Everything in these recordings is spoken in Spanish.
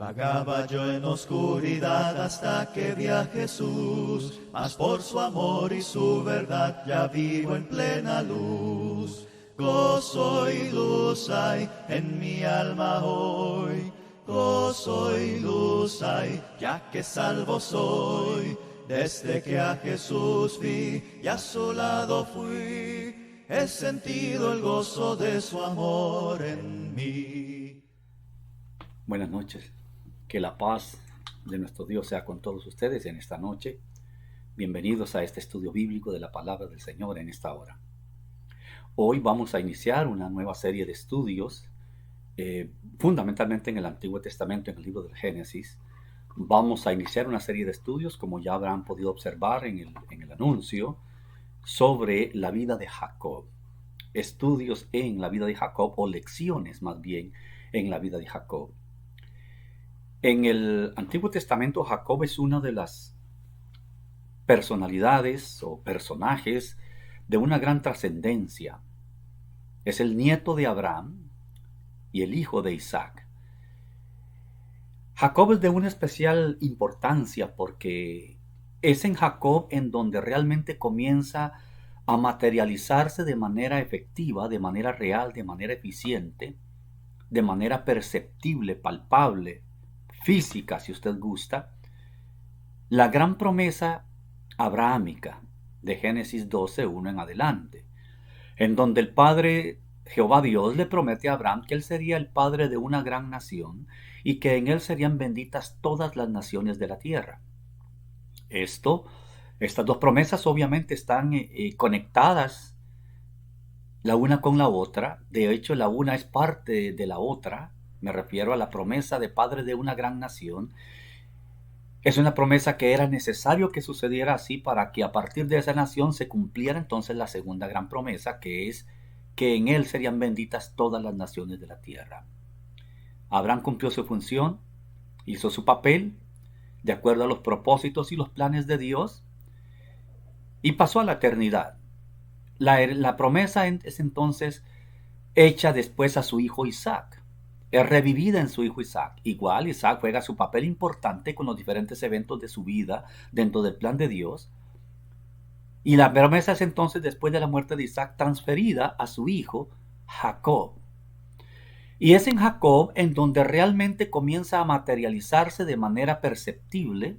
Vagaba yo en oscuridad hasta que vi a Jesús, mas por su amor y su verdad ya vivo en plena luz. Gozo y luz hay en mi alma hoy, gozo y luz hay, ya que salvo soy. Desde que a Jesús vi y a su lado fui, he sentido el gozo de su amor en mí. Buenas noches. Que la paz de nuestro Dios sea con todos ustedes en esta noche. Bienvenidos a este estudio bíblico de la palabra del Señor en esta hora. Hoy vamos a iniciar una nueva serie de estudios, fundamentalmente en el Antiguo Testamento, en el libro del Génesis. Vamos a iniciar una serie de estudios, como ya habrán podido observar en el anuncio, sobre la vida de Jacob. Estudios en la vida de Jacob, o lecciones más bien, en la vida de Jacob. En el Antiguo Testamento, Jacob es una de las personalidades o personajes de una gran trascendencia. Es el nieto de Abraham y el hijo de Isaac. Jacob es de una especial importancia porque es en Jacob en donde realmente comienza a materializarse de manera efectiva, de manera real, de manera eficiente, de manera perceptible, palpable, física, si usted gusta, la gran promesa abrahámica de Génesis 12:1 en adelante, en donde el Padre Jehová Dios le promete a Abraham que él sería el padre de una gran nación y que en él serían benditas todas las naciones de la tierra. Estas dos promesas obviamente están conectadas la una con la otra. De hecho, la una es parte de la otra. Me refiero a la promesa de padre de una gran nación. Es una promesa que era necesario que sucediera así para que a partir de esa nación se cumpliera entonces la segunda gran promesa, que es que en él serían benditas todas las naciones de la tierra. Abraham cumplió su función, hizo su papel, de acuerdo a los propósitos y los planes de Dios, y pasó a la eternidad. La promesa es entonces hecha después a su hijo Isaac. Es revivida en su hijo Isaac. Igual Isaac juega su papel importante con los diferentes eventos de su vida dentro del plan de Dios. Y la promesa es entonces, después de la muerte de Isaac, transferida a su hijo Jacob. Y es en Jacob en donde realmente comienza a materializarse de manera perceptible,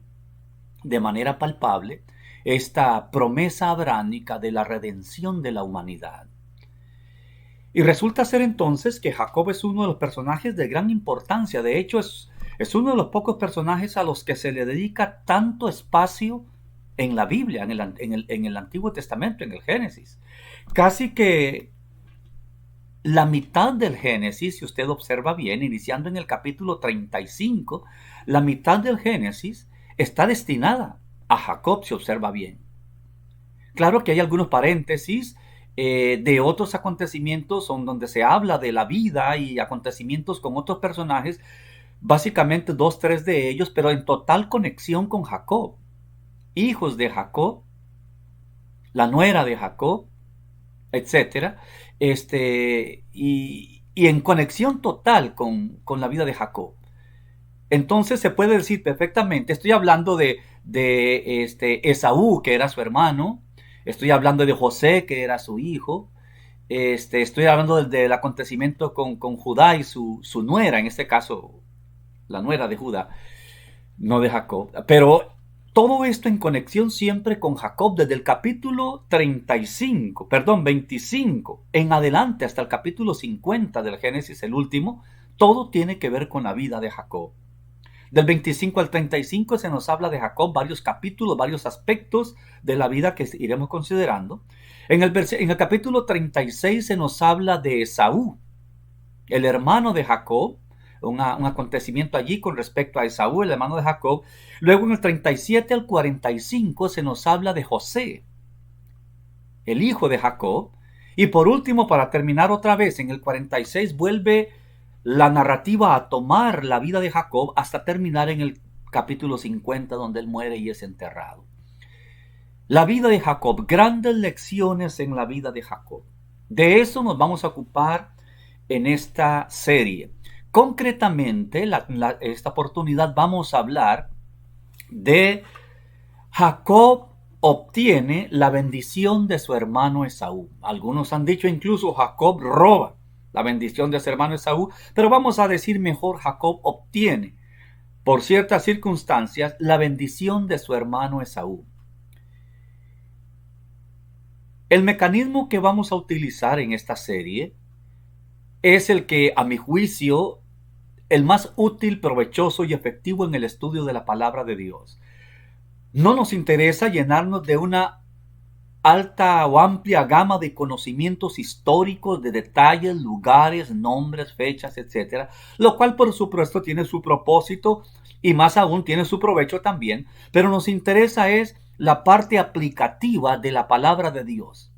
de manera palpable, esta promesa abrahámica de la redención de la humanidad. Y resulta ser entonces que Jacob es uno de los personajes de gran importancia. De hecho, es uno de los pocos personajes a los que se le dedica tanto espacio en la Biblia, en el Antiguo Testamento, en el Génesis. Casi que la mitad del Génesis, si usted observa bien, iniciando en el capítulo 35, la mitad del Génesis está destinada a Jacob, si observa bien. Claro que hay algunos paréntesis de otros acontecimientos donde se habla de la vida y acontecimientos con otros personajes, básicamente 2, 3 de ellos, pero en total conexión con Jacob, hijos de Jacob, la nuera de Jacob, etcétera, y en conexión total con la vida de Jacob. Entonces se puede decir perfectamente, estoy hablando de Esaú, que era su hermano, estoy hablando de José, que era su hijo, estoy hablando del acontecimiento con Judá y su nuera, en este caso la nuera de Judá, no de Jacob, pero todo esto en conexión siempre con Jacob, desde el capítulo 25 en adelante hasta el capítulo 50 del Génesis, el último, todo tiene que ver con la vida de Jacob. Del 25 al 35 se nos habla de Jacob, varios capítulos, varios aspectos de la vida que iremos considerando. En el capítulo 36 se nos habla de Esaú, el hermano de Jacob, un acontecimiento allí con respecto a Esaú, el hermano de Jacob. Luego en el 37 al 45 se nos habla de José, el hijo de Jacob. Y por último, para terminar otra vez, en el 46 vuelve la narrativa a tomar la vida de Jacob hasta terminar en el capítulo 50, donde él muere y es enterrado. La vida de Jacob, grandes lecciones en la vida de Jacob. De eso nos vamos a ocupar en esta serie. concretamente, esta oportunidad vamos a hablar de Jacob obtiene la bendición de su hermano Esaú. Algunos han dicho incluso Jacob roba la bendición de su hermano Esaú, pero vamos a decir mejor Jacob obtiene, por ciertas circunstancias, la bendición de su hermano Esaú. El mecanismo que vamos a utilizar en esta serie es el que, a mi juicio, el más útil, provechoso y efectivo en el estudio de la palabra de Dios. No nos interesa llenarnos de una alta o amplia gama de conocimientos históricos, de detalles, lugares, nombres, fechas, etcétera, lo cual por supuesto tiene su propósito y más aún tiene su provecho también, pero nos interesa es la parte aplicativa de la palabra de Dios.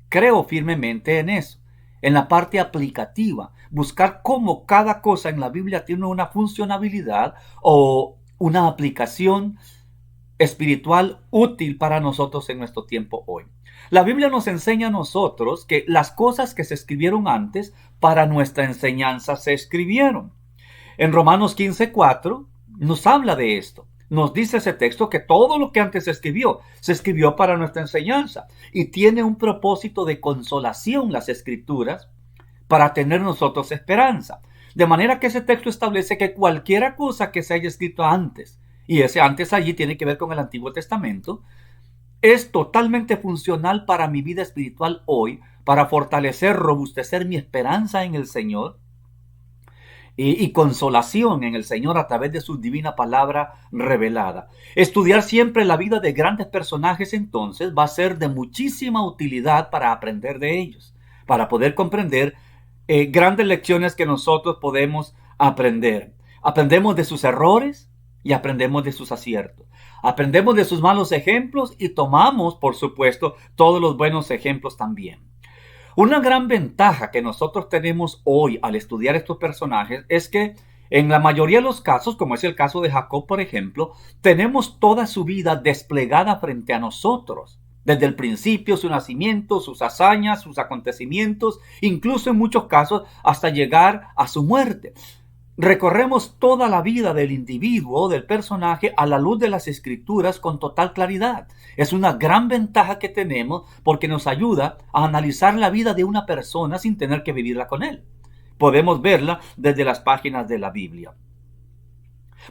Creo firmemente en eso, en la parte aplicativa, buscar cómo cada cosa en la Biblia tiene una funcionalidad o una aplicación espiritual útil para nosotros en nuestro tiempo hoy. La Biblia nos enseña a nosotros que las cosas que se escribieron antes para nuestra enseñanza se escribieron. En Romanos 15:4 nos habla de esto. Nos dice ese texto que todo lo que antes se escribió para nuestra enseñanza y tiene un propósito de consolación las escrituras para tener nosotros esperanza. De manera que ese texto establece que cualquier cosa que se haya escrito antes, y ese antes allí tiene que ver con el Antiguo Testamento, es totalmente funcional para mi vida espiritual hoy, para fortalecer, robustecer mi esperanza en el Señor y consolación en el Señor a través de su divina palabra revelada. Estudiar siempre la vida de grandes personajes entonces va a ser de muchísima utilidad para aprender de ellos, para poder comprender grandes lecciones que nosotros podemos aprender. Aprendemos de sus errores y aprendemos de sus aciertos. Aprendemos de sus malos ejemplos y tomamos, por supuesto, todos los buenos ejemplos también. Una gran ventaja que nosotros tenemos hoy al estudiar estos personajes es que en la mayoría de los casos, como es el caso de Jacob, por ejemplo, tenemos toda su vida desplegada frente a nosotros. Desde el principio, su nacimiento, sus hazañas, sus acontecimientos, incluso en muchos casos hasta llegar a su muerte. Recorremos toda la vida del individuo, del personaje, a la luz de las escrituras con total claridad. Es una gran ventaja que tenemos porque nos ayuda a analizar la vida de una persona sin tener que vivirla con él. Podemos verla desde las páginas de la Biblia.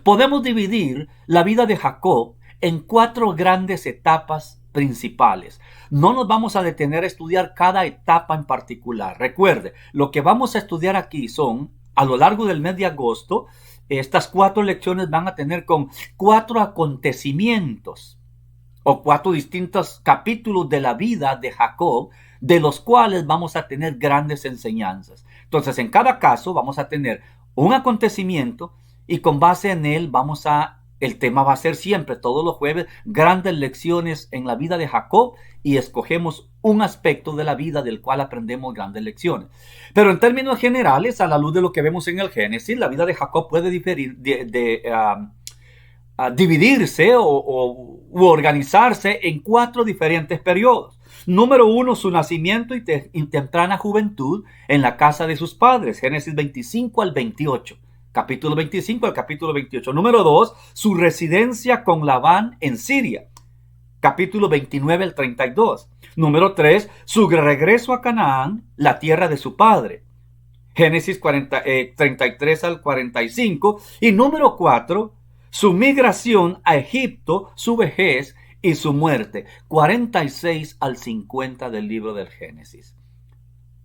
Podemos dividir la vida de Jacob en 4 grandes etapas principales. No nos vamos a detener a estudiar cada etapa en particular. Recuerde, lo que vamos a estudiar aquí son, a lo largo del mes de agosto, estas 4 lecciones van a tener con 4 acontecimientos o 4 distintos capítulos de la vida de Jacob, de los cuales vamos a tener grandes enseñanzas. Entonces, en cada caso vamos a tener un acontecimiento y con base en él el tema va a ser siempre, todos los jueves, grandes lecciones en la vida de Jacob y escogemos un aspecto de la vida del cual aprendemos grandes lecciones. Pero en términos generales, a la luz de lo que vemos en el Génesis, la vida de Jacob puede dividirse u organizarse en 4 diferentes periodos. Número 1, su nacimiento y temprana juventud en la casa de sus padres, Génesis 25 al 28. Capítulo 25 al capítulo 28. Número 2, su residencia con Labán en Siria. Capítulo 29 al 32. Número 3, su regreso a Canaán, la tierra de su padre. Génesis 33 al 45. Y número 4, su migración a Egipto, su vejez y su muerte. 46 al 50 del libro del Génesis.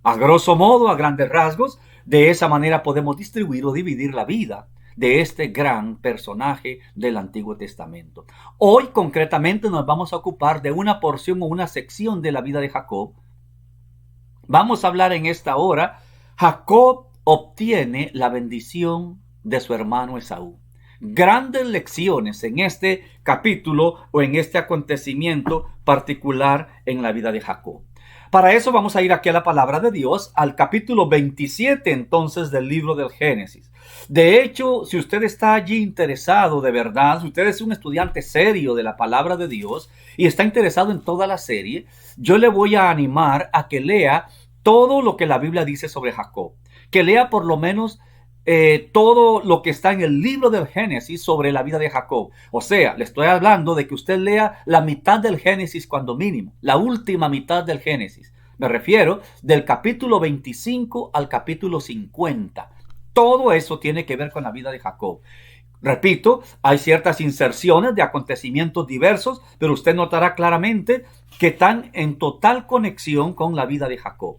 A grosso modo, a grandes rasgos, de esa manera podemos distribuir o dividir la vida de este gran personaje del Antiguo Testamento. Hoy, concretamente, nos vamos a ocupar de una porción o una sección de la vida de Jacob. Vamos a hablar en esta hora, Jacob obtiene la bendición de su hermano Esaú. Grandes lecciones en este capítulo o en este acontecimiento particular en la vida de Jacob. Para eso vamos a ir aquí a la palabra de Dios, al capítulo 27 entonces del libro del Génesis. De hecho, si usted está allí interesado de verdad, si usted es un estudiante serio de la palabra de Dios y está interesado en toda la serie, yo le voy a animar a que lea todo lo que la Biblia dice sobre Jacob. Que lea por lo menos todo lo que está en el libro del Génesis sobre la vida de Jacob. O sea, le estoy hablando de que usted lea la mitad del Génesis cuando mínimo, la última mitad del Génesis. Me refiero del capítulo 25 al capítulo 50. Todo eso tiene que ver con la vida de Jacob. Repito, hay ciertas inserciones de acontecimientos diversos, pero usted notará claramente que están en total conexión con la vida de Jacob.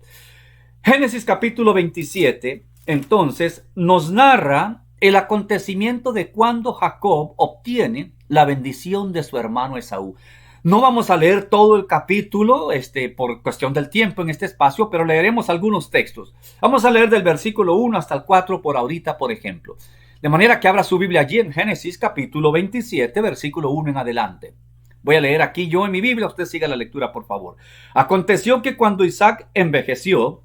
Génesis capítulo 27, entonces, nos narra el acontecimiento de cuando Jacob obtiene la bendición de su hermano Esaú. No vamos a leer todo el capítulo por cuestión del tiempo en este espacio, pero leeremos algunos textos. Vamos a leer del versículo 1 hasta el 4 por ahorita, por ejemplo. De manera que abra su Biblia allí en Génesis capítulo 27, versículo 1 en adelante. Voy a leer aquí yo en mi Biblia, usted siga la lectura, por favor. Aconteció que cuando Isaac envejeció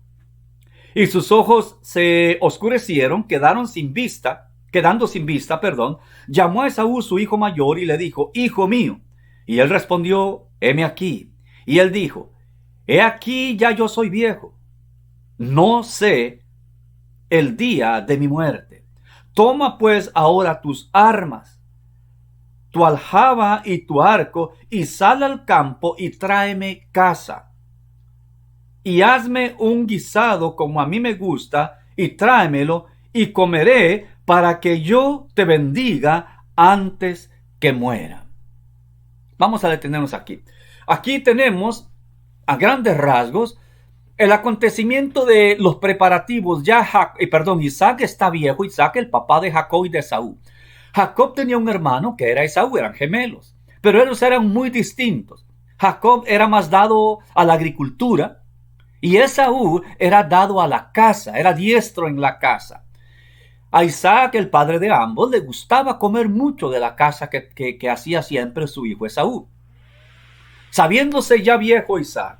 y sus ojos se oscurecieron, quedando sin vista, llamó a Esaú su hijo mayor y le dijo: Hijo mío. Y él respondió: heme aquí. Y él dijo: he aquí, ya yo soy viejo, no sé el día de mi muerte. Toma pues ahora tus armas, tu aljaba y tu arco, y sal al campo y tráeme caza. Y hazme un guisado como a mí me gusta, y tráemelo, y comeré, para que yo te bendiga antes que muera. Vamos a detenernos aquí. Aquí tenemos, a grandes rasgos, el acontecimiento de los preparativos. Isaac está viejo, Isaac el papá de Jacob y de Esaú. Jacob tenía un hermano que era Esaú, eran gemelos, pero ellos eran muy distintos. Jacob era más dado a la agricultura y Esaú era dado a la caza, era diestro en la caza. A Isaac, el padre de ambos, le gustaba comer mucho de la caza que hacía siempre su hijo Esaú. Sabiéndose ya viejo Isaac,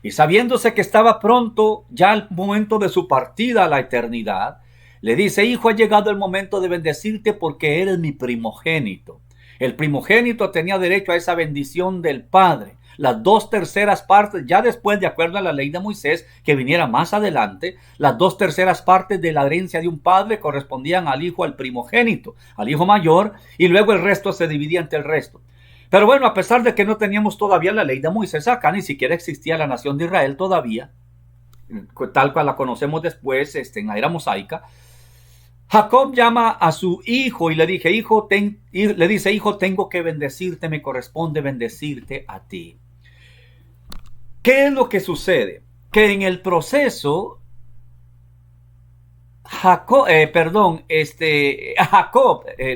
y sabiéndose que estaba pronto ya el momento de su partida a la eternidad, le dice: hijo, ha llegado el momento de bendecirte porque eres mi primogénito. El primogénito tenía derecho a esa bendición del padre. Las 2/3 partes, ya después, de acuerdo a la ley de Moisés, que viniera más adelante, las 2/3 partes de la herencia de un padre correspondían al hijo, al primogénito, al hijo mayor, y luego el resto se dividía entre el resto. Pero bueno, a pesar de que no teníamos todavía la ley de Moisés acá, ni siquiera existía la nación de Israel todavía, tal cual la conocemos después en la era mosaica, Jacob llama a su hijo y le dice: hijo, tengo que bendecirte, me corresponde bendecirte a ti. ¿Qué es lo que sucede? Que en el proceso, Jacob,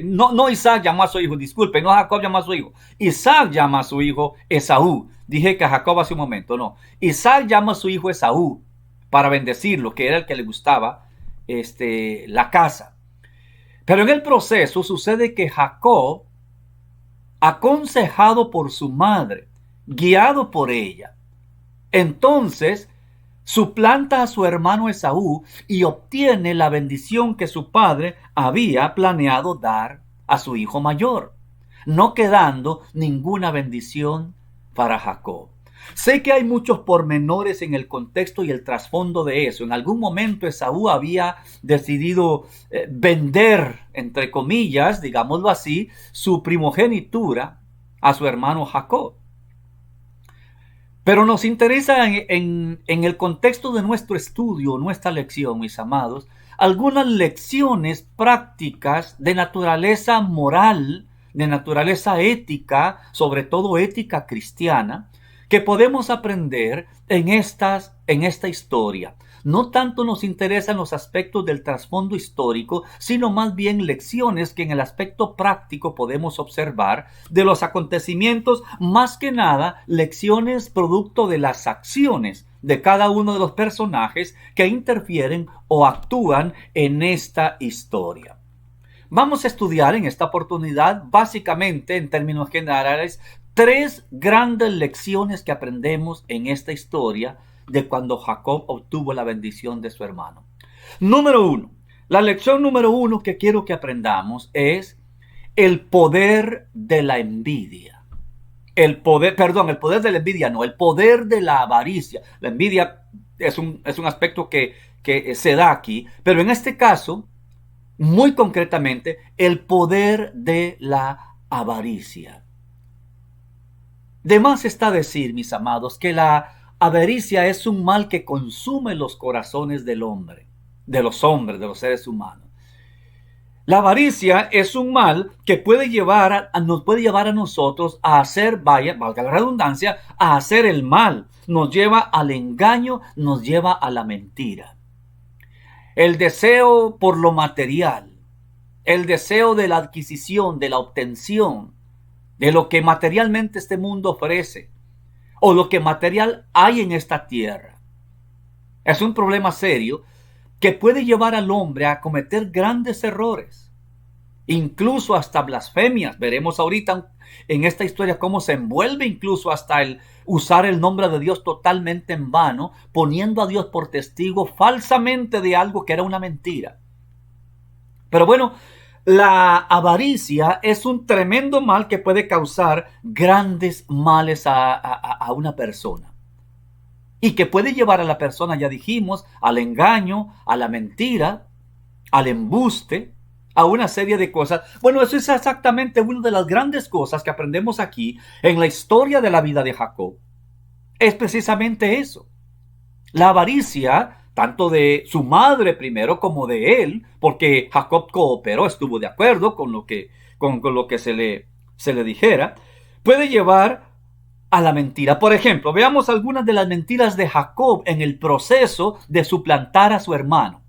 no Isaac llamó a su hijo, disculpe, no Jacob llamó a su hijo. Isaac llama a su hijo Esaú. Dije que a Jacob hace un momento, no. Isaac llama a su hijo Esaú para bendecirlo, que era el que le gustaba la caza. Pero en el proceso sucede que Jacob, aconsejado por su madre, guiado por ella, entonces suplanta a su hermano Esaú y obtiene la bendición que su padre había planeado dar a su hijo mayor, no quedando ninguna bendición para Jacob. Sé que hay muchos pormenores en el contexto y el trasfondo de eso. En algún momento Esaú había decidido vender, entre comillas, digámoslo así, su primogenitura a su hermano Jacob. Pero nos interesa en el contexto de nuestro estudio, nuestra lección, mis amados, algunas lecciones prácticas de naturaleza moral, de naturaleza ética, sobre todo ética cristiana, que podemos aprender en esta historia. No tanto nos interesan los aspectos del trasfondo histórico, sino más bien lecciones que en el aspecto práctico podemos observar de los acontecimientos, más que nada lecciones producto de las acciones de cada uno de los personajes que interfieren o actúan en esta historia. Vamos a estudiar en esta oportunidad, básicamente en términos generales, 3 grandes lecciones que aprendemos en esta historia de cuando Jacob obtuvo la bendición de su hermano. Número 1. La lección número 1 que quiero que aprendamos es el poder de la envidia. El poder de la envidia, no, el poder de la avaricia. La envidia es un aspecto que se da aquí, pero en este caso, muy concretamente el poder de la avaricia. De más está decir, mis amados, que la avaricia es un mal que consume los corazones del hombre, de los hombres, de los seres humanos. La avaricia es un mal que nos puede llevar a nosotros a hacer, valga la redundancia, a hacer el mal. Nos lleva al engaño, nos lleva a la mentira. El deseo por lo material, el deseo de la adquisición, de la obtención, de lo que materialmente este mundo ofrece, o lo que material hay en esta tierra. Es un problema serio que puede llevar al hombre a cometer grandes errores, incluso hasta blasfemias. Veremos ahorita en esta historia cómo se envuelve incluso hasta el usar el nombre de Dios totalmente en vano, poniendo a Dios por testigo falsamente de algo que era una mentira. Pero bueno, la avaricia es un tremendo mal que puede causar grandes males a una persona. Y que puede llevar a la persona, ya dijimos, al engaño, a la mentira, al embuste, a una serie de cosas. Bueno, eso es exactamente una de las grandes cosas que aprendemos aquí en la historia de la vida de Jacob. Es precisamente eso. La avaricia, tanto de su madre primero como de él, porque Jacob cooperó, estuvo de acuerdo con lo que se le dijera, puede llevar a la mentira. Por ejemplo, veamos algunas de las mentiras de Jacob en el proceso de suplantar a su hermano.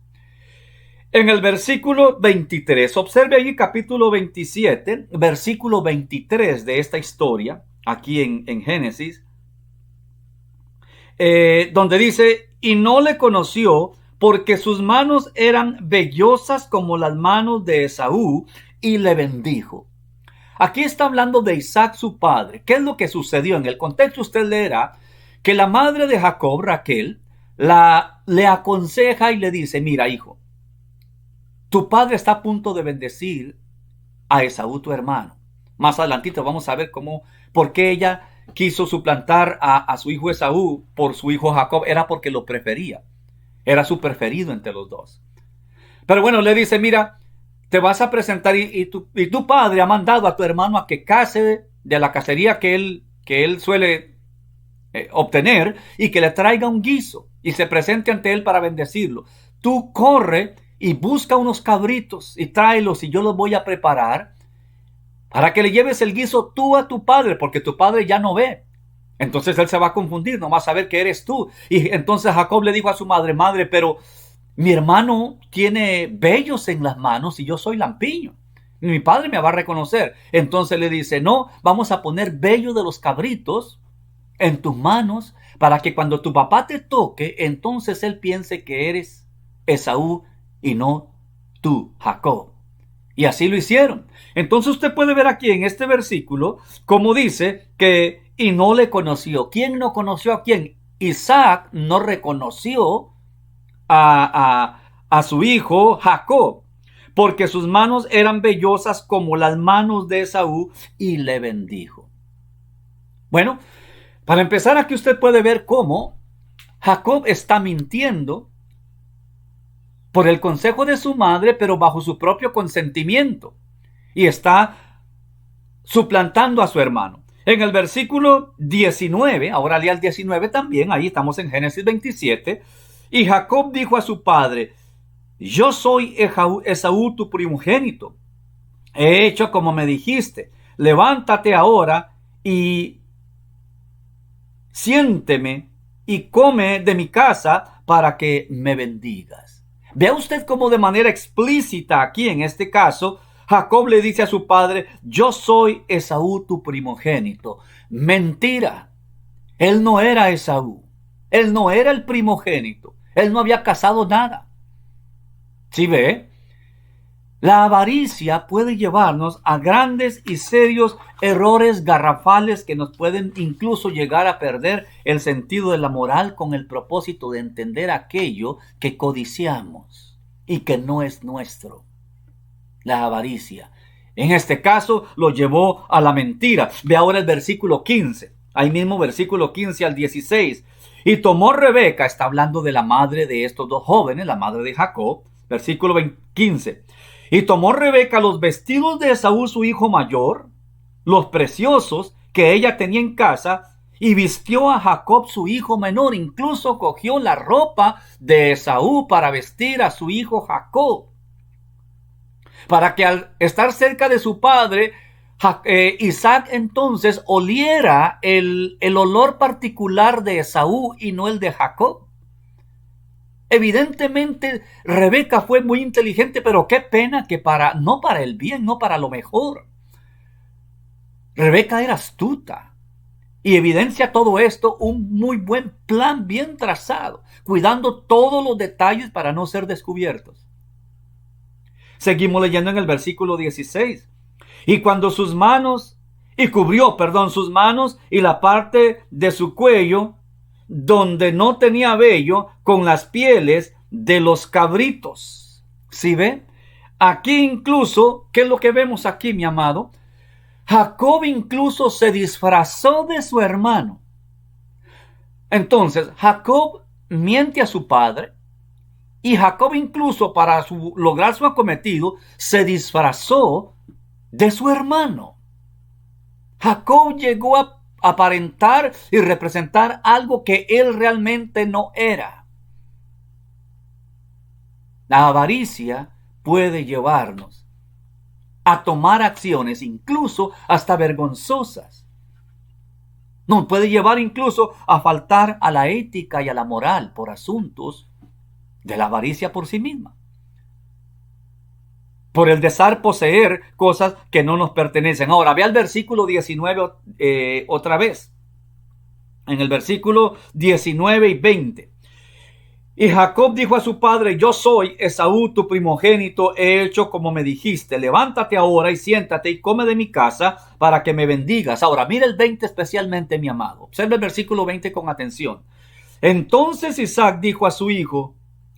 En el versículo 23, observe ahí capítulo 27, versículo 23 de esta historia, aquí en Génesis, donde dice, y no le conoció porque sus manos eran vellosas como las manos de Esaú, y le bendijo. Aquí está hablando de Isaac, su padre. ¿Qué es lo que sucedió? En el contexto usted leerá que la madre de Jacob, Raquel, le aconseja y le dice, mira, hijo, tu padre está a punto de bendecir a Esaú, tu hermano. Más adelantito vamos a ver por qué ella quiso suplantar a su hijo Esaú por su hijo Jacob. Era porque lo prefería. Era su preferido entre los dos. Pero bueno, le dice, mira, te vas a presentar y tu padre ha mandado a tu hermano a que case de la cacería que él suele obtener y que le traiga un guiso y se presente ante él para bendecirlo. Tú corre y busca unos cabritos y tráelos y yo los voy a preparar para que le lleves el guiso tú a tu padre, porque tu padre ya no ve. Entonces él se va a confundir, no va a saber que eres tú. Y entonces Jacob le dijo a su madre, madre, pero mi hermano tiene vellos en las manos y yo soy lampiño. Mi padre me va a reconocer. Entonces le dice, no, vamos a poner vello de los cabritos en tus manos para que cuando tu papá te toque, entonces él piense que eres Esaú y no tú, Jacob. Y así lo hicieron. Entonces usted puede ver aquí en este versículo cómo dice que y no le conoció. ¿Quién no conoció a quién? Isaac no reconoció a su hijo Jacob, porque sus manos eran vellosas como las manos de Esaú, y le bendijo. Bueno, para empezar, aquí usted puede ver cómo Jacob está mintiendo por el consejo de su madre, pero bajo su propio consentimiento, y está suplantando a su hermano. En el versículo 19, ahora lea el 19 también, ahí estamos en Génesis 27, y Jacob dijo a su padre, yo soy Esaú tu primogénito, he hecho como me dijiste, levántate ahora y siénteme y come de mi casa para que me bendigas. Vea usted cómo de manera explícita aquí en este caso, Jacob le dice a su padre, yo soy Esaú tu primogénito. Mentira. Él no era Esaú. Él no era el primogénito. Él no había casado nada. ¿Sí ve? La avaricia puede llevarnos a grandes y serios errores garrafales que nos pueden incluso llegar a perder el sentido de la moral con el propósito de entender aquello que codiciamos y que no es nuestro. La avaricia. En este caso lo llevó a la mentira. Ve ahora el versículo 15. Ahí mismo versículo 15 al 16. Y tomó Rebeca, está hablando de la madre de estos dos jóvenes, la madre de Jacob, versículo 15. Y tomó Rebeca los vestidos de Esaú su hijo mayor, los preciosos que ella tenía en casa, y vistió a Jacob su hijo menor. Incluso cogió la ropa de Esaú para vestir a su hijo Jacob, para que al estar cerca de su padre, Isaac entonces oliera el olor particular de Esaú y no el de Jacob. Evidentemente Rebeca fue muy inteligente, pero qué pena que no para el bien, no para lo mejor. Rebeca era astuta y evidencia todo esto un muy buen plan bien trazado, cuidando todos los detalles para no ser descubiertos. Seguimos leyendo en el versículo 16. Y cuando cubrió sus manos y la parte de su cuello donde no tenía vello con las pieles de los cabritos. ¿Sí ve? Aquí incluso, ¿qué es lo que vemos aquí, mi amado? Jacob incluso se disfrazó de su hermano. Entonces, Jacob miente a su padre y Jacob incluso para lograr su acometido se disfrazó de su hermano. Jacob llegó a aparentar y representar algo que él realmente no era. La avaricia puede llevarnos a tomar acciones incluso hasta vergonzosas. Nos puede llevar incluso a faltar a la ética y a la moral por asuntos de la avaricia por sí misma. Por el desear poseer cosas que no nos pertenecen. Ahora, ve al versículo 19 otra vez. En el versículo 19 y 20. Y Jacob dijo a su padre: yo soy Esaú, tu primogénito, he hecho como me dijiste. Levántate ahora y siéntate y come de mi casa para que me bendigas. Ahora, mira el 20 especialmente, mi amado. Observa el versículo 20 con atención. Entonces Isaac dijo a su hijo: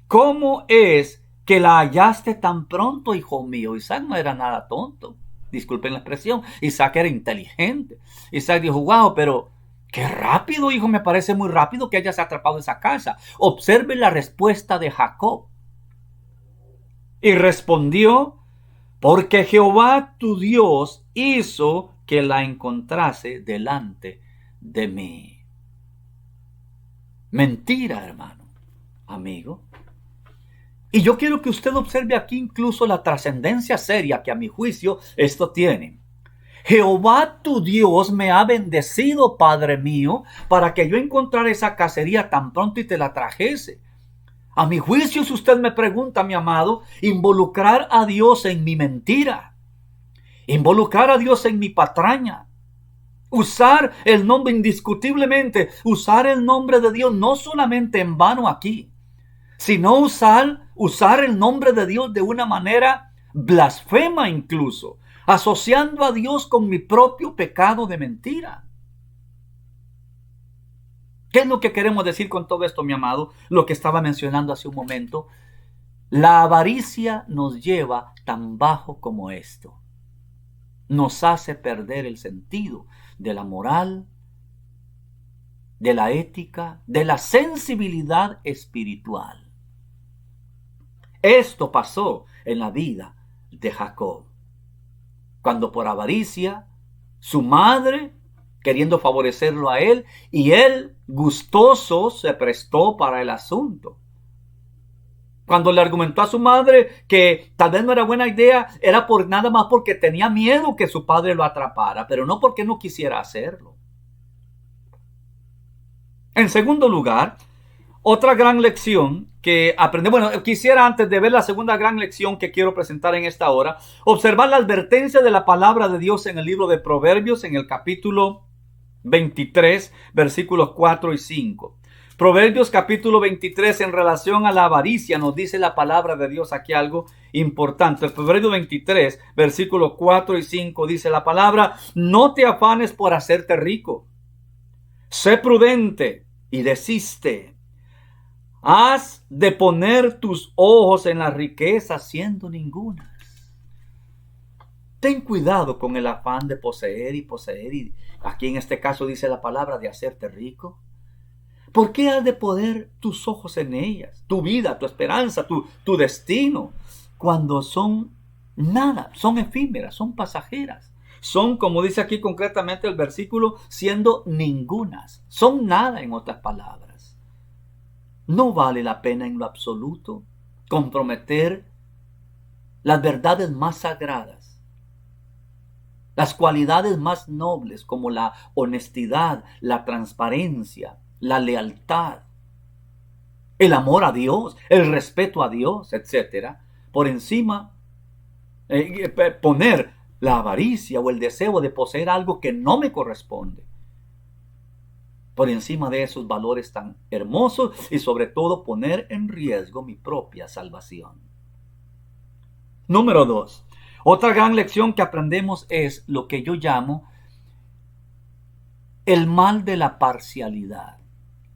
¿cómo es que la hallaste tan pronto, hijo mío? Isaac no era nada tonto. Disculpen la expresión. Isaac era inteligente. Isaac dijo: wow, pero qué rápido, hijo, me parece muy rápido que hayas atrapado esa casa. Observe la respuesta de Jacob. Y respondió: porque Jehová tu Dios hizo que la encontrase delante de mí. Mentira, hermano, amigo. Y yo quiero que usted observe aquí incluso la trascendencia seria que a mi juicio esto tiene. Jehová tu Dios me ha bendecido, Padre mío, para que yo encontrara esa cacería tan pronto y te la trajese. A mi juicio, si usted me pregunta, mi amado, involucrar a Dios en mi mentira, involucrar a Dios en mi patraña, usar el nombre indiscutiblemente, usar el nombre de Dios no solamente en vano aquí, sino usar el nombre de Dios de una manera blasfema incluso, asociando a Dios con mi propio pecado de mentira. ¿Qué es lo que queremos decir con todo esto, mi amado? Lo que estaba mencionando hace un momento. La avaricia nos lleva tan bajo como esto. Nos hace perder el sentido de la moral, de la ética, de la sensibilidad espiritual. Esto pasó en la vida de Jacob, cuando por avaricia su madre, queriendo favorecerlo a él, y él gustoso se prestó para el asunto. Cuando le argumentó a su madre que tal vez no era buena idea, era por nada más porque tenía miedo que su padre lo atrapara, pero no porque no quisiera hacerlo. En segundo lugar, otra gran lección que aprendemos, quisiera antes de ver la segunda gran lección que quiero presentar en esta hora, observar la advertencia de la palabra de Dios en el libro de Proverbios, en el capítulo 23, versículos 4 y 5. Proverbios capítulo 23, en relación a la avaricia, nos dice la palabra de Dios aquí algo importante. El Proverbio 23, versículos 4 y 5 dice la palabra: no te afanes por hacerte rico, sé prudente y desiste. Has de poner tus ojos en las riquezas, siendo ningunas. Ten cuidado con el afán de poseer y poseer. Y aquí en este caso dice la palabra de hacerte rico. ¿Por qué has de poner tus ojos en ellas? Tu vida, tu esperanza, tu destino, cuando son Nada, son efímeras, son pasajeras. Son, como dice aquí concretamente el versículo, siendo ningunas. Son nada, en otras palabras. No vale la pena en lo absoluto comprometer las verdades más sagradas, las cualidades más nobles como la honestidad, la transparencia, la lealtad, el amor a Dios, el respeto a Dios, etcétera, por encima, poner la avaricia o el deseo de poseer algo que no me corresponde por encima de esos valores tan hermosos, y sobre todo poner en riesgo mi propia salvación. Número 2. Otra gran lección que aprendemos es lo que yo llamo el mal de la parcialidad,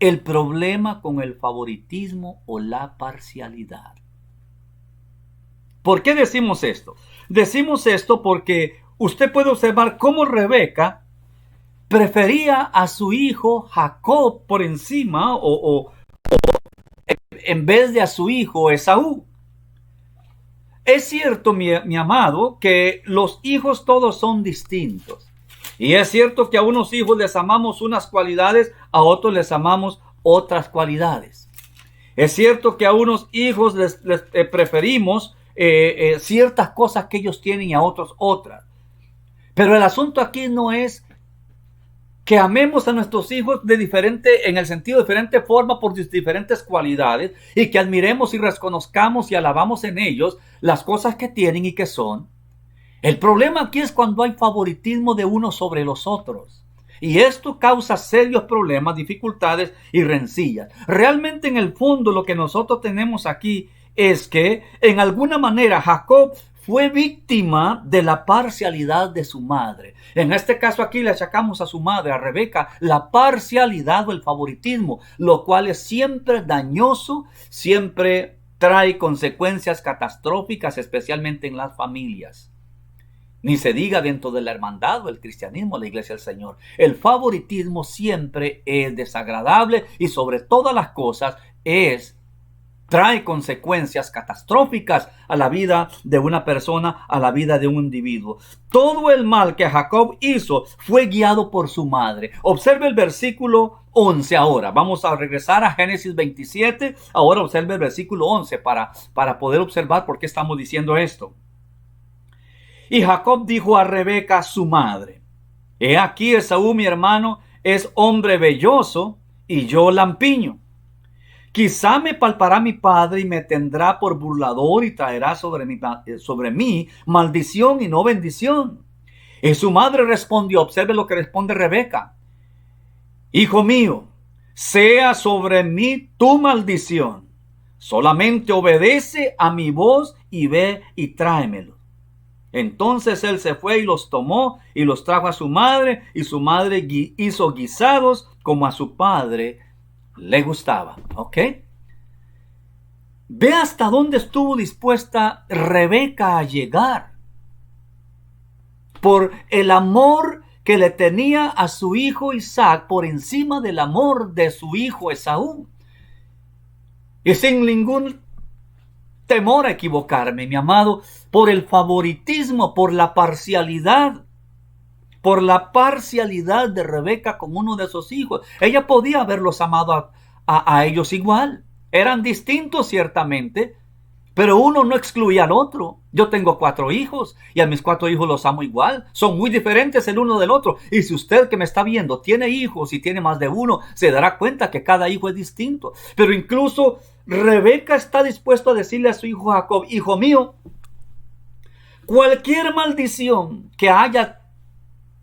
el problema con el favoritismo o la parcialidad. ¿Por qué decimos esto? Decimos esto porque usted puede observar cómo Rebeca prefería a su hijo Jacob por encima o en vez de a su hijo Esaú. Es cierto, mi amado, que los hijos todos son distintos. Y es cierto que a unos hijos les amamos unas cualidades, a otros les amamos otras cualidades. Es cierto que a unos hijos les preferimos ciertas cosas que ellos tienen y a otros otras. Pero el asunto aquí no es que amemos a nuestros hijos en el sentido de diferente forma por diferentes cualidades, y que admiremos y reconozcamos y alabamos en ellos las cosas que tienen y que son. El problema aquí es cuando hay favoritismo de unos sobre los otros. Y esto causa serios problemas, dificultades y rencillas. Realmente en el fondo lo que nosotros tenemos aquí es que en alguna manera Jacob fue víctima de la parcialidad de su madre. En este caso aquí le achacamos a su madre, a Rebeca, la parcialidad o el favoritismo, lo cual es siempre dañoso, siempre trae consecuencias catastróficas, especialmente en las familias. Ni se diga dentro de la hermandad o el cristianismo, la iglesia del Señor. El favoritismo siempre es desagradable y sobre todas las cosas trae consecuencias catastróficas a la vida de una persona, a la vida de un individuo. Todo el mal que Jacob hizo fue guiado por su madre. Observe el versículo 11 ahora. Vamos a regresar a Génesis 27. Ahora observe el versículo 11 para poder observar por qué estamos diciendo esto. Y Jacob dijo a Rebeca, su madre: he aquí Esaú mi hermano es hombre velloso y yo lampiño. Quizá me palpará mi padre y me tendrá por burlador y traerá sobre mí maldición y no bendición. Y su madre respondió, observe lo que responde Rebeca: hijo mío, sea sobre mí tu maldición. Solamente obedece a mi voz y ve y tráemelo. Entonces él se fue y los tomó y los trajo a su madre, y su madre hizo guisados como a su padre le gustaba. ¿Ok? Ve hasta dónde estuvo dispuesta Rebeca a llegar por el amor que le tenía a su hijo Isaac por encima del amor de su hijo Esaú. Y sin ningún temor a equivocarme, mi amado, por el favoritismo, por la parcialidad de Rebeca con uno de sus hijos. Ella podía haberlos amado a ellos igual. Eran distintos ciertamente, pero uno no excluía al otro. Yo tengo 4 hijos y a mis 4 hijos los amo igual. Son muy diferentes el uno del otro. Y si usted que me está viendo tiene hijos y tiene más de uno, se dará cuenta que cada hijo es distinto. Pero incluso Rebeca está dispuesta a decirle a su hijo Jacob: hijo mío, cualquier maldición que haya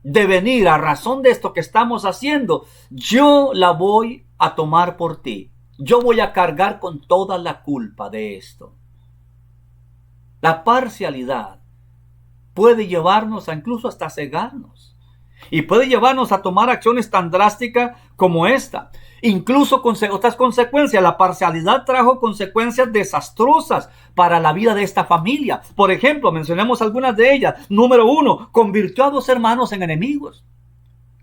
de venir a razón de esto que estamos haciendo, yo la voy a tomar por ti. Yo voy a cargar con toda la culpa de esto. La parcialidad puede llevarnos a incluso hasta cegarnos. Y puede llevarnos a tomar acciones tan drásticas como esta. Incluso con otras consecuencias. La parcialidad trajo consecuencias desastrosas para la vida de esta familia. Por ejemplo, mencionemos algunas de ellas. Número 1, convirtió a 2 hermanos en enemigos.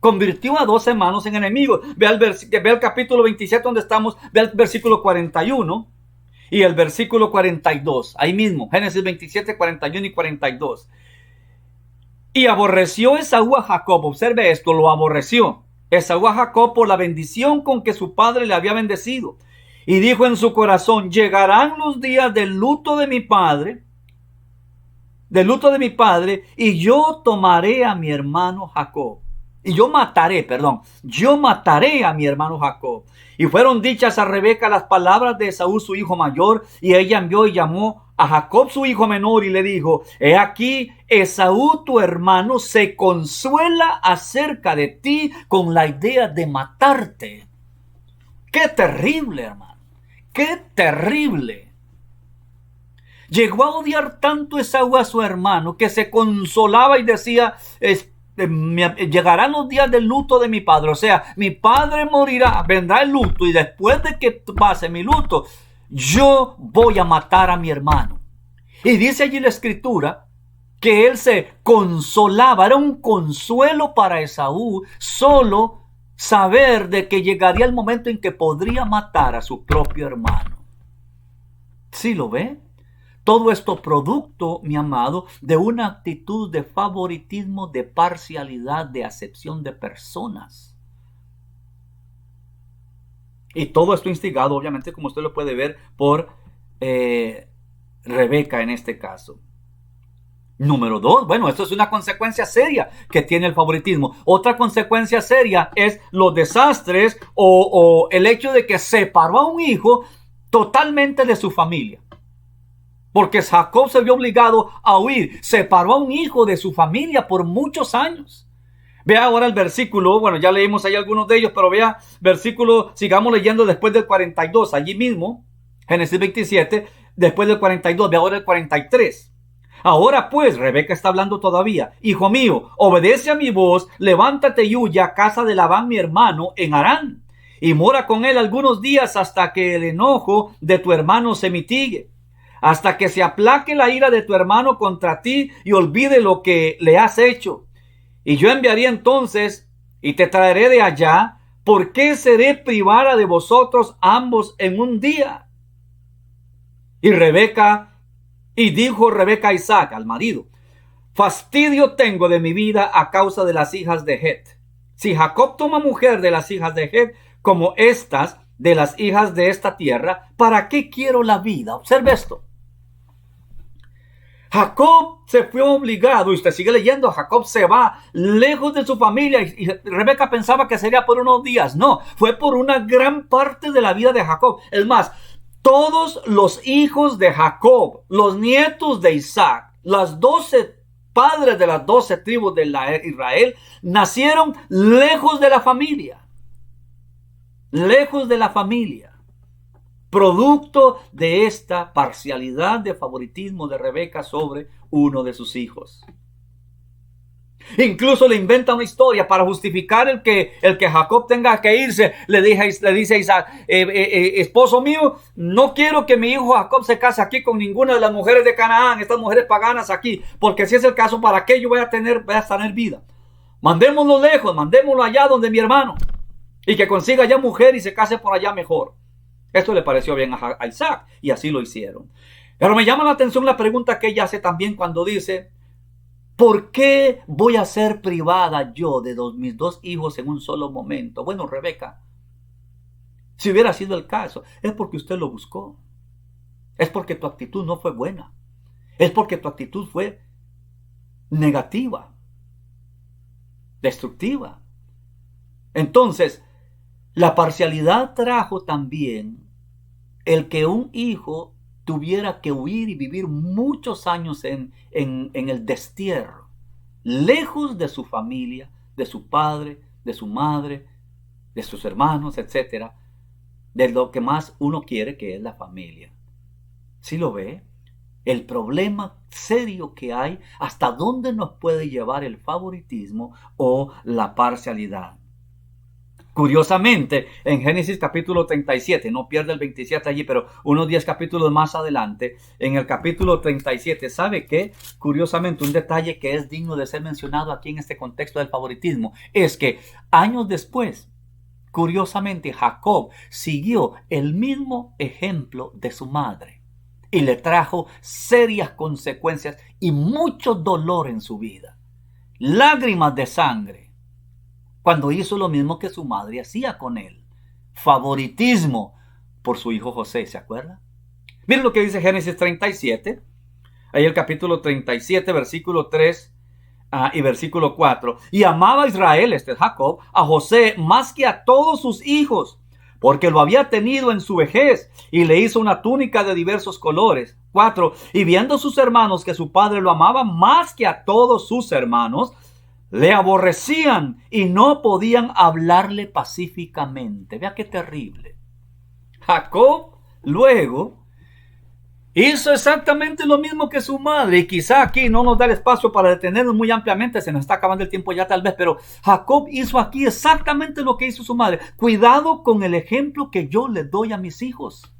Convirtió a 2 hermanos en enemigos. Ve el capítulo 27 donde estamos, ve el versículo 41. y el versículo 42, ahí mismo, Génesis 27, 41 y 42. Y aborreció Esaú a Jacob, observe esto, lo aborreció Esaú a Jacob por la bendición con que su padre le había bendecido. Y dijo en su corazón, llegarán los días del luto de mi padre, y yo tomaré a mi hermano Jacob. Yo mataré a mi hermano Jacob. Y fueron dichas a Rebeca las palabras de Esaú, su hijo mayor, y ella envió y llamó a Jacob, su hijo menor, y le dijo, he aquí, Esaú, tu hermano, se consuela acerca de ti con la idea de matarte. ¡Qué terrible, hermano! ¡Qué terrible! Llegó a odiar tanto Esaú a su hermano que se consolaba y decía, llegarán los días del luto de mi padre. O sea, mi padre morirá, vendrá el luto y después de que pase mi luto, yo voy a matar a mi hermano. Y dice allí la escritura que él se consolaba, era un consuelo para Esaú solo saber de que llegaría el momento en que podría matar a su propio hermano. ¿Sí lo ve? Todo esto producto, mi amado, de una actitud de favoritismo, de parcialidad, de acepción de personas. Y todo esto instigado, obviamente, como usted lo puede ver, por Rebeca en este caso. Número 2, bueno, esto es una consecuencia seria que tiene el favoritismo. Otra consecuencia seria es los desastres o el hecho de que separó a un hijo totalmente de su familia. Porque Jacob se vio obligado a huir, separó a un hijo de su familia por muchos años. Vea ahora el versículo, bueno, ya leímos ahí algunos de ellos, pero vea versículo, sigamos leyendo después del 42, allí mismo, Génesis 27, después del 42, ve ahora el 43. Ahora pues, Rebeca está hablando todavía, hijo mío, obedece a mi voz, levántate y huye a casa de Labán mi hermano en Harán, y mora con él algunos días hasta que el enojo de tu hermano se mitigue, hasta que se aplaque la ira de tu hermano contra ti y olvide lo que le has hecho. Y yo enviaré entonces y te traeré de allá. ¿Por qué seré privada de vosotros ambos en un día? Y dijo Rebeca a Isaac, al marido, fastidio tengo de mi vida a causa de las hijas de Het. Si Jacob toma mujer de las hijas de Het, como estas de las hijas de esta tierra, ¿para qué quiero la vida? Observe esto. Jacob se fue obligado, y usted sigue leyendo, Jacob se va lejos de su familia y Rebeca pensaba que sería por unos días. No, fue por una gran parte de la vida de Jacob. Es más, todos los hijos de Jacob, los nietos de Isaac, las 12 padres de las 12 tribus de Israel, nacieron lejos de la familia. Lejos de la familia. Producto de esta parcialidad de favoritismo de Rebeca sobre uno de sus hijos. Incluso le inventa una historia para justificar el que Jacob tenga que irse. Le dice a Isaac, esposo mío, no quiero que mi hijo Jacob se case aquí con ninguna de las mujeres de Canaán, estas mujeres paganas aquí, porque si es el caso, ¿para qué yo voy a tener vida? Mandémoslo lejos, mandémoslo allá donde mi hermano, y que consiga allá mujer y se case por allá mejor. Esto le pareció bien a Isaac y así lo hicieron. Pero me llama la atención la pregunta que ella hace también cuando dice, ¿por qué voy a ser privada yo de mis dos hijos en un solo momento? Bueno, Rebeca, si hubiera sido el caso, es porque usted lo buscó. Es porque tu actitud no fue buena. Es porque tu actitud fue negativa, destructiva. Entonces, la parcialidad trajo también el que un hijo tuviera que huir y vivir muchos años en el destierro, lejos de su familia, de su padre, de su madre, de sus hermanos, etcétera, de lo que más uno quiere, que es la familia. ¿Sí lo ve? El problema serio que hay, hasta dónde nos puede llevar el favoritismo o la parcialidad. Curiosamente, en Génesis capítulo 37, no pierde el 27 allí, pero unos 10 capítulos más adelante, en el capítulo 37, ¿sabe qué? Curiosamente, un detalle que es digno de ser mencionado aquí en este contexto del favoritismo, es que años después, Curiosamente, Jacob siguió el mismo ejemplo de su madre y le trajo serias consecuencias y mucho dolor en su vida. Lágrimas de sangre cuando hizo lo mismo que su madre hacía con él. Favoritismo por su hijo José, ¿se acuerda? Miren lo que dice Génesis 37, ahí el capítulo 37, versículo 3 y versículo 4. Y amaba a Israel, este es Jacob, a José más que a todos sus hijos, porque lo había tenido en su vejez, y le hizo una túnica de diversos colores. 4. Y viendo sus hermanos que su padre lo amaba más que a todos sus hermanos, le aborrecían y no podían hablarle pacíficamente. Vea qué terrible. Jacob luego hizo exactamente lo mismo que su madre, y quizá aquí no nos da el espacio para detenernos muy ampliamente, se nos está acabando el tiempo ya tal vez, pero Jacob hizo aquí exactamente lo que hizo su madre. Cuidado con el ejemplo que yo le doy a mis hijos.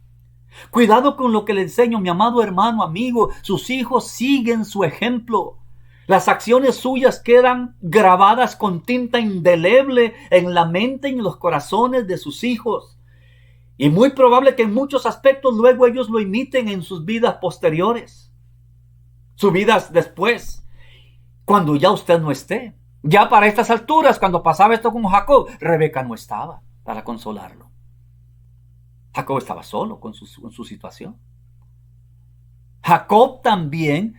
Cuidado con lo que le enseño, mi amado hermano, amigo. Sus hijos siguen su ejemplo. Las acciones suyas quedan grabadas con tinta indeleble en la mente y en los corazones de sus hijos. Y muy probable que en muchos aspectos luego ellos lo imiten en sus vidas posteriores. Sus vidas después, cuando ya usted no esté. Ya para estas alturas, cuando pasaba esto con Jacob, Rebeca no estaba para consolarlo. Jacob estaba solo con su situación. Jacob también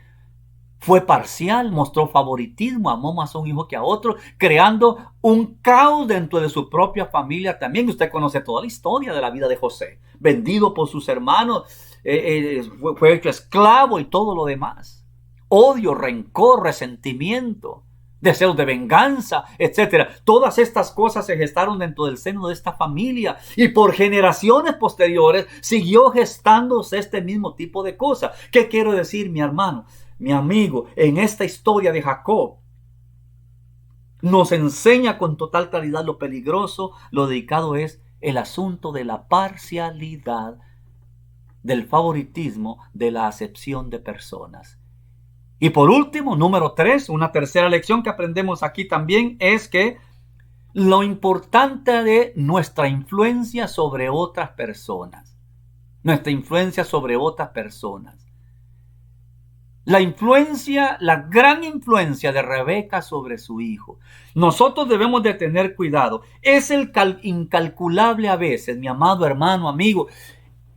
fue parcial, mostró favoritismo, amó más a un hijo que a otro, creando un caos dentro de su propia familia también. Usted conoce toda la historia de la vida de José, vendido por sus hermanos, fue hecho esclavo y todo lo demás. Odio, rencor, resentimiento, deseos de venganza, etcétera. Todas estas cosas se gestaron dentro del seno de esta familia, y por generaciones posteriores siguió gestándose este mismo tipo de cosas. ¿Qué quiero decir, mi hermano? Mi amigo, en esta historia de Jacob nos enseña con total claridad lo peligroso, lo delicado es el asunto de la parcialidad, del favoritismo, de la acepción de personas. Y por último, número 3, una tercera lección que aprendemos aquí también es que lo importante de nuestra influencia sobre otras personas. Nuestra influencia sobre otras personas. La gran influencia de Rebeca sobre su hijo. Nosotros debemos de tener cuidado. Es incalculable a veces, mi amado hermano, amigo,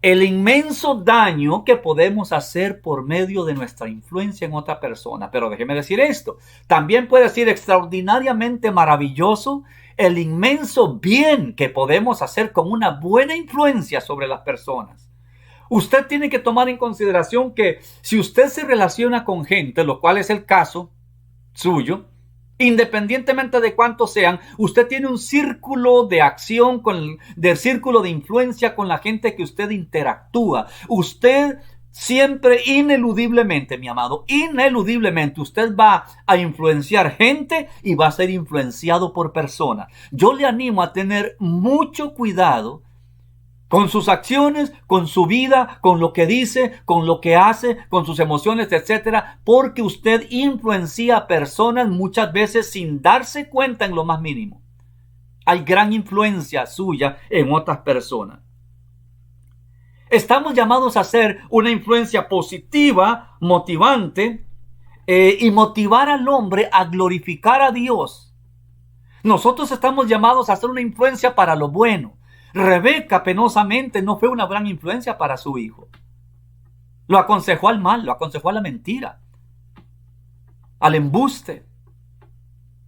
el inmenso daño que podemos hacer por medio de nuestra influencia en otra persona. Pero déjeme decir esto, también puede ser extraordinariamente maravilloso el inmenso bien que podemos hacer con una buena influencia sobre las personas. Usted tiene que tomar en consideración que si usted se relaciona con gente, lo cual es el caso suyo, independientemente de cuántos sean, usted tiene un círculo de acción, del círculo de influencia con la gente que usted interactúa. Usted siempre, ineludiblemente, mi amado, ineludiblemente, usted va a influenciar gente y va a ser influenciado por personas. Yo le animo a tener mucho cuidado con sus acciones, con su vida, con lo que dice, con lo que hace, con sus emociones, etcétera, porque usted influencia a personas muchas veces sin darse cuenta en lo más mínimo. Hay gran influencia suya en otras personas. Estamos llamados a hacer una influencia positiva, motivante, y motivar al hombre a glorificar a Dios. Nosotros estamos llamados a hacer una influencia para lo bueno. Rebeca penosamente no fue una gran influencia para su hijo. Lo aconsejó al mal, lo aconsejó a la mentira, al embuste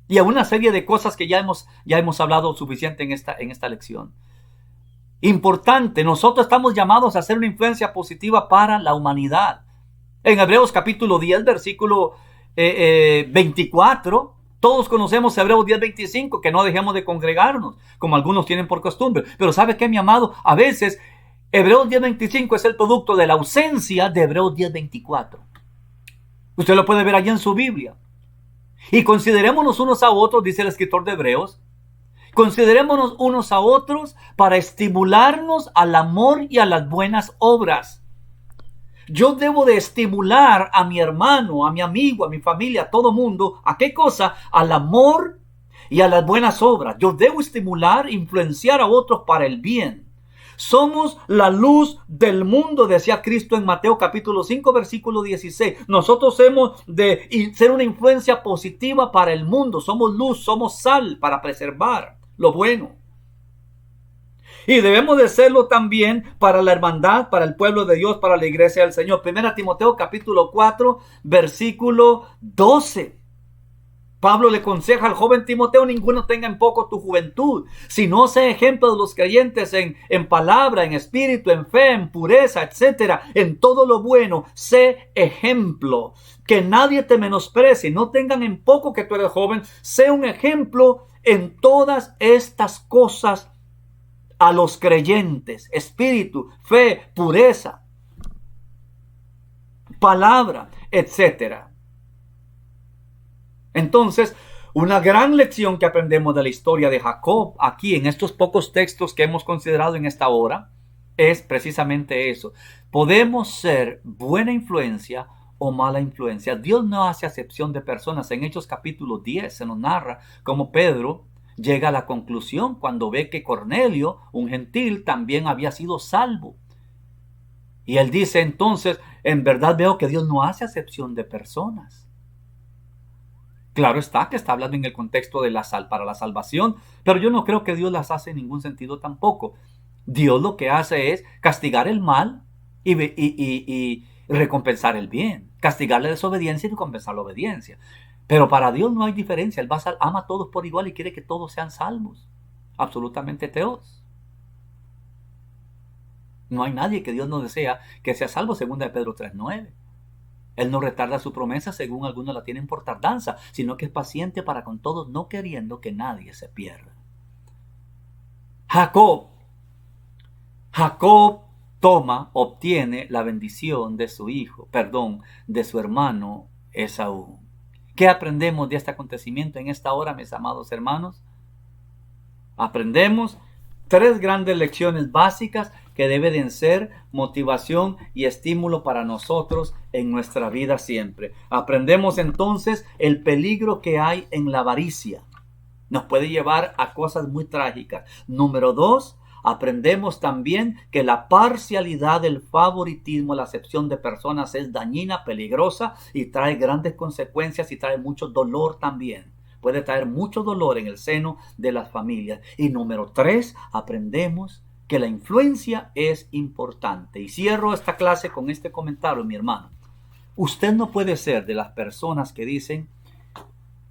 y a una serie de cosas que ya hemos hablado suficiente en esta lección. Importante, nosotros estamos llamados a hacer una influencia positiva para la humanidad. En Hebreos capítulo 10, versículo 24, todos conocemos Hebreos 10:25, que no dejemos de congregarnos, como algunos tienen por costumbre. Pero ¿sabe qué, mi amado? A veces Hebreos 10:25 es el producto de la ausencia de Hebreos 10:24. Usted lo puede ver allí en su Biblia. Y considerémonos unos a otros, dice el escritor de Hebreos, considerémonos unos a otros para estimularnos al amor y a las buenas obras. Yo debo de estimular a mi hermano, a mi amigo, a mi familia, a todo mundo. ¿A qué cosa? Al amor y a las buenas obras. Yo debo estimular, influenciar a otros para el bien. Somos la luz del mundo, decía Cristo en Mateo capítulo 5, versículo 16. Nosotros hemos de ser una influencia positiva para el mundo. Somos luz, somos sal para preservar lo bueno. Y debemos de serlo también para la hermandad, para el pueblo de Dios, para la iglesia del Señor. 1 Timoteo capítulo 4, versículo 12. Pablo le aconseja al joven Timoteo: ninguno tenga en poco tu juventud, sino sea ejemplo de los creyentes en palabra, en espíritu, en fe, en pureza, etcétera. En todo lo bueno, sé ejemplo. Que nadie te menosprecie, no tengan en poco que tú eres joven. Sé un ejemplo en todas estas cosas a los creyentes: espíritu, fe, pureza, palabra, etcétera. Entonces, una gran lección que aprendemos de la historia de Jacob aquí en estos pocos textos que hemos considerado en esta hora es precisamente eso. Podemos ser buena influencia o mala influencia. Dios no hace acepción de personas. En Hechos capítulo 10 se nos narra cómo Pedro llega a la conclusión cuando ve que Cornelio, un gentil, también había sido salvo. Y él dice entonces: en verdad veo que Dios no hace acepción de personas. Claro está que está hablando en el contexto de para la salvación, pero yo no creo que Dios las hace en ningún sentido tampoco. Dios lo que hace es castigar el mal y recompensar el bien. Castigar la desobediencia y recompensar la obediencia. Pero para Dios no hay diferencia. Él ama a todos por igual y quiere que todos sean salvos. Absolutamente todos. No hay nadie que Dios no desea que sea salvo, según de Pedro 3:9. Él no retarda su promesa, según algunos la tienen por tardanza, sino que es paciente para con todos, no queriendo que nadie se pierda. Jacob obtiene la bendición de su de su hermano Esaú. ¿Qué aprendemos de este acontecimiento en esta hora, mis amados hermanos? Aprendemos 3 grandes lecciones básicas que deben ser motivación y estímulo para nosotros en nuestra vida siempre. Aprendemos entonces el peligro que hay en la avaricia. Nos puede llevar a cosas muy trágicas. Número 2, aprendemos también que la parcialidad, el favoritismo, la acepción de personas es dañina, peligrosa y trae grandes consecuencias y trae mucho dolor también. Puede traer mucho dolor en el seno de las familias. Y número 3, aprendemos que la influencia es importante. Y cierro esta clase con este comentario, mi hermano. Usted no puede ser de las personas que dicen: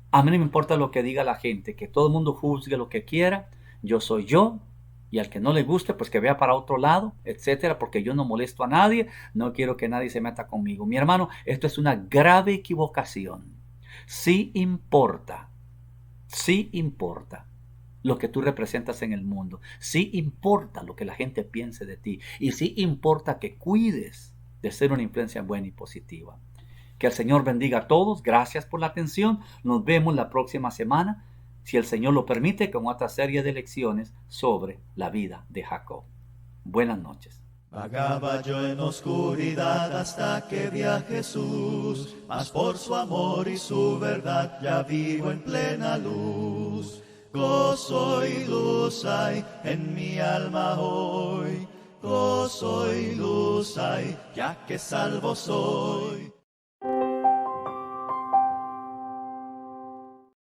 a mí no me importa lo que diga la gente, que todo el mundo juzgue lo que quiera, yo soy yo, y al que no le guste, pues que vea para otro lado, etcétera, porque yo no molesto a nadie, no quiero que nadie se meta conmigo. Mi hermano, esto es una grave equivocación. Sí importa lo que tú representas en el mundo. Sí importa lo que la gente piense de ti. Y sí importa que cuides de ser una influencia buena y positiva. Que el Señor bendiga a todos. Gracias por la atención. Nos vemos la próxima semana, si el Señor lo permite, con otra serie de lecciones sobre la vida de Jacob. Buenas noches. Vagaba yo en oscuridad hasta que vi a Jesús, mas por su amor y su verdad ya vivo en plena luz. Gozo y luz hay en mi alma hoy, gozo y luz hay, ya que salvo soy.